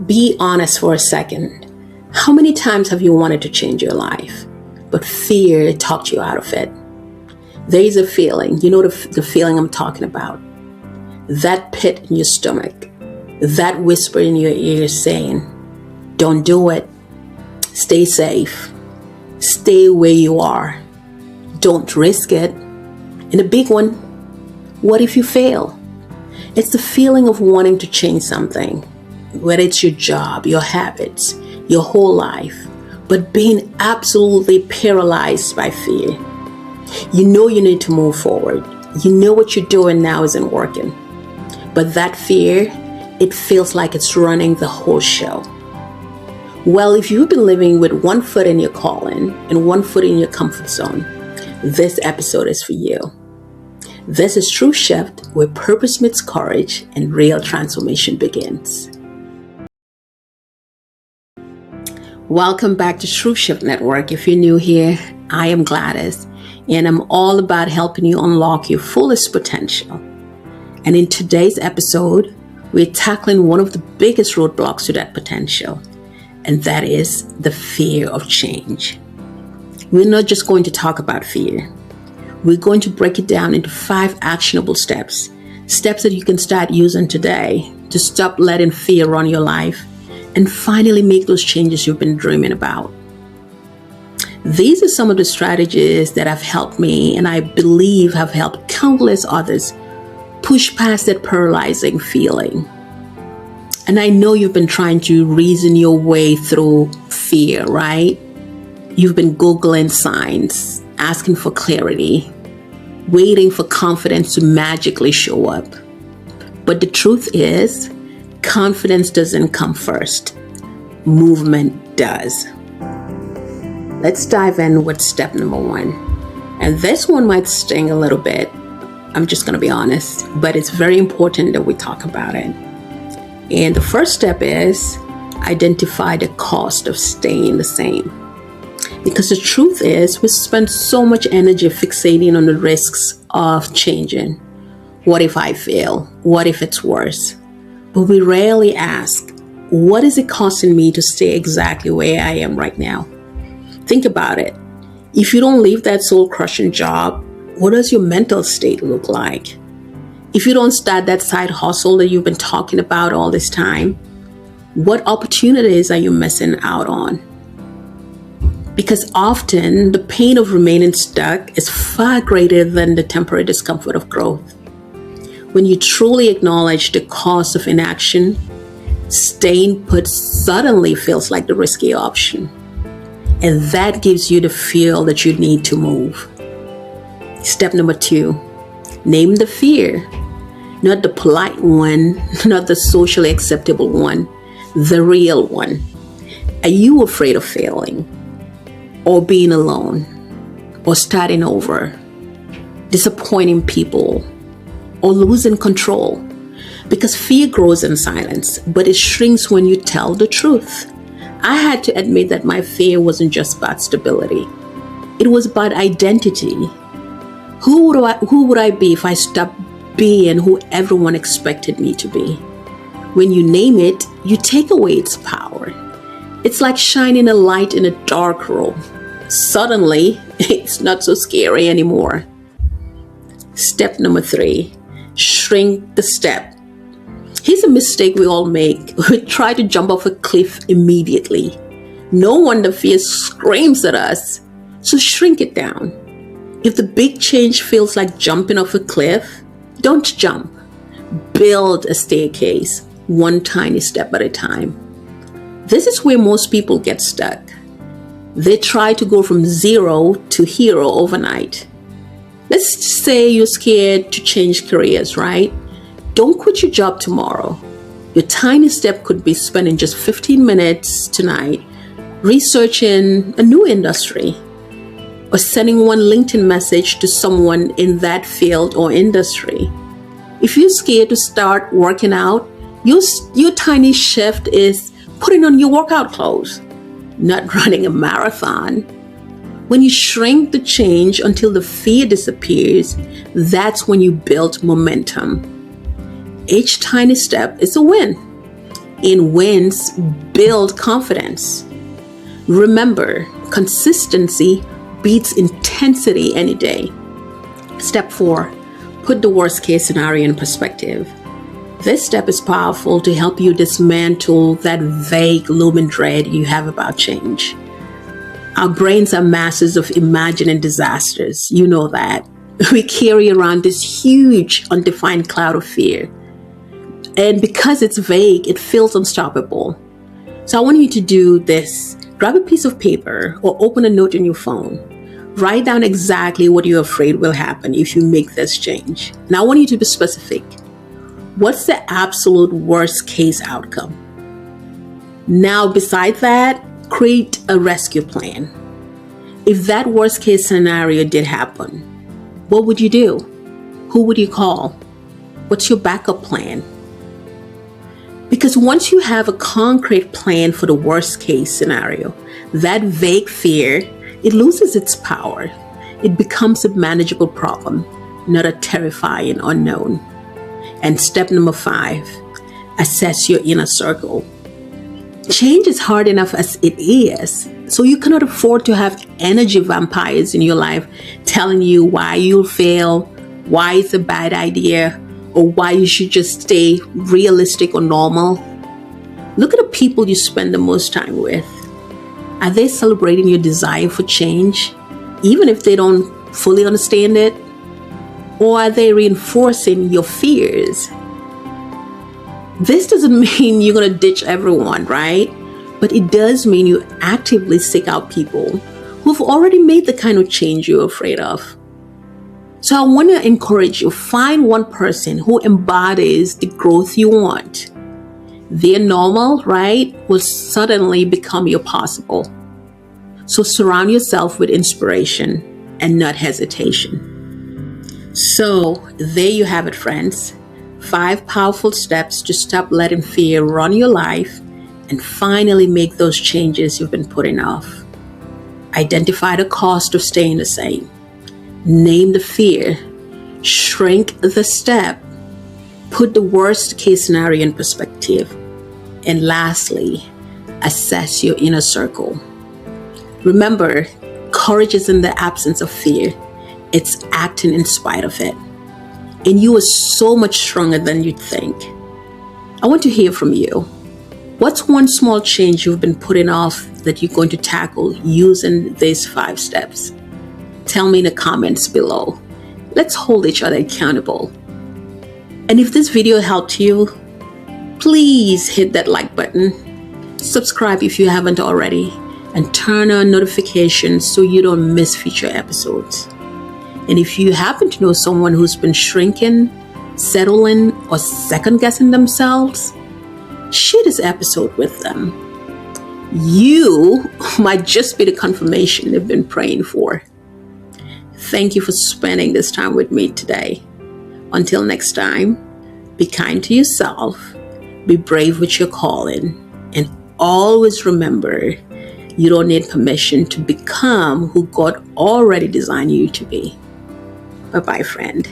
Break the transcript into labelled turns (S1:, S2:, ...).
S1: Be honest for a second. How many times have you wanted to change your life, but fear talked you out of it? There is a feeling, the feeling I'm talking about. That pit in your stomach, that whisper in your ear saying, don't do it, stay safe, stay where you are, don't risk it. And the big one, what if you fail? It's the feeling of wanting to change something, whether it's your job, your habits, your whole life, but being absolutely paralyzed by fear. You know you need to move forward. You know what you're doing now isn't working. But that fear, it feels like it's running the whole show. Well, if you've been living with one foot in your calling and one foot in your comfort zone, this episode is for you. This is TrueShift, where purpose meets courage and real transformation begins. Welcome back to TrueShift Network. If you're new here, I am Gladys, and I'm all about helping you unlock your fullest potential. And in today's episode, we're tackling one of the biggest roadblocks to that potential, and that is the fear of change. We're not just going to talk about fear. We're going to break it down into 5 actionable steps that you can start using today to stop letting fear run your life and finally make those changes you've been dreaming about. These are some of the strategies that have helped me, and I believe have helped countless others push past that paralyzing feeling. And I know you've been trying to reason your way through fear, right? You've been Googling signs, asking for clarity, waiting for confidence to magically show up. But the truth is, confidence doesn't come first. Movement does. Let's dive in with step number 1. And this one might sting a little bit. I'm just going to be honest, but it's very important that we talk about it. And the first step is identify the cost of staying the same. Because the truth is, we spend so much energy fixating on the risks of changing. What if I fail? What if it's worse? But we rarely ask, what is it costing me to stay exactly where I am right now? Think about it. If you don't leave that soul-crushing job, what does your mental state look like? If you don't start that side hustle that you've been talking about all this time, what opportunities are you missing out on? Because often the pain of remaining stuck is far greater than the temporary discomfort of growth. When you truly acknowledge the cost of inaction, staying put suddenly feels like the risky option. And that gives you the feel that you need to move. Step number 2, name the fear. Not the polite one, not the socially acceptable one, the real one. Are you afraid of failing? Or being alone? Or starting over? Disappointing people? Or losing control? Because fear grows in silence, but it shrinks when you tell the truth. I had to admit that my fear wasn't just about stability. It was about identity. Who would I be if I stopped being who everyone expected me to be? When you name it, you take away its power. It's like shining a light in a dark room. Suddenly, it's not so scary anymore. Step number 3, shrink the step. Here's a mistake we all make. We try to jump off a cliff immediately. No wonder fear screams at us. So shrink it down. If the big change feels like jumping off a cliff, don't jump. Build a staircase, one tiny step at a time. This is where most people get stuck. They try to go from 0 to hero overnight. Let's say you're scared to change careers, right? Don't quit your job tomorrow. Your tiny step could be spending just 15 minutes tonight researching a new industry, or sending one LinkedIn message to someone in that field or industry. If you're scared to start working out, your tiny shift is putting on your workout clothes, not running a marathon. When you shrink the change until the fear disappears, that's when you build momentum. Each tiny step is a win. And wins build confidence. Remember, consistency beats intensity any day. Step 4, put the worst case scenario in perspective. This step is powerful to help you dismantle that vague looming dread you have about change. Our brains are masters of imagining disasters. You know that. We carry around this huge, undefined cloud of fear. And because it's vague, it feels unstoppable. So I want you to do this. Grab a piece of paper or open a note in your phone. Write down exactly what you're afraid will happen if you make this change. Now I want you to be specific. What's the absolute worst case outcome? Now, beside that, create a rescue plan. If that worst case scenario did happen, what would you do? Who would you call? What's your backup plan? Because once you have a concrete plan for the worst case scenario, that vague fear, it loses its power. It becomes a manageable problem, not a terrifying unknown. And step number 5, assess your inner circle. Change is hard enough as it is, so you cannot afford to have energy vampires in your life telling you why you'll fail, why it's a bad idea, or why you should just stay realistic or normal. Look at the people you spend the most time with. Are they celebrating your desire for change, even if they don't fully understand it? Or are they reinforcing your fears? This doesn't mean you're going to ditch everyone, right? But it does mean you actively seek out people who've already made the kind of change you're afraid of. So I want to encourage you, find one person who embodies the growth you want. Their normal, right, will suddenly become your possible. So surround yourself with inspiration and not hesitation. So there you have it, friends. 5 powerful steps to stop letting fear run your life and finally make those changes you've been putting off. Identify the cost of staying the same. Name the fear. Shrink the step. Put the worst case scenario in perspective. And lastly, assess your inner circle. Remember, courage is in the absence of fear. It's acting in spite of it. And you are so much stronger than you think. I want to hear from you. What's one small change you've been putting off that you're going to tackle using these 5 steps? Tell me in the comments below. Let's hold each other accountable. And if this video helped you, please hit that like button. Subscribe if you haven't already. And turn on notifications so you don't miss future episodes. And if you happen to know someone who's been shrinking, settling, or second-guessing themselves, share this episode with them. You might just be the confirmation they've been praying for. Thank you for spending this time with me today. Until next time, be kind to yourself, be brave with your calling, and always remember, you don't need permission to become who God already designed you to be. Bye-bye, friend.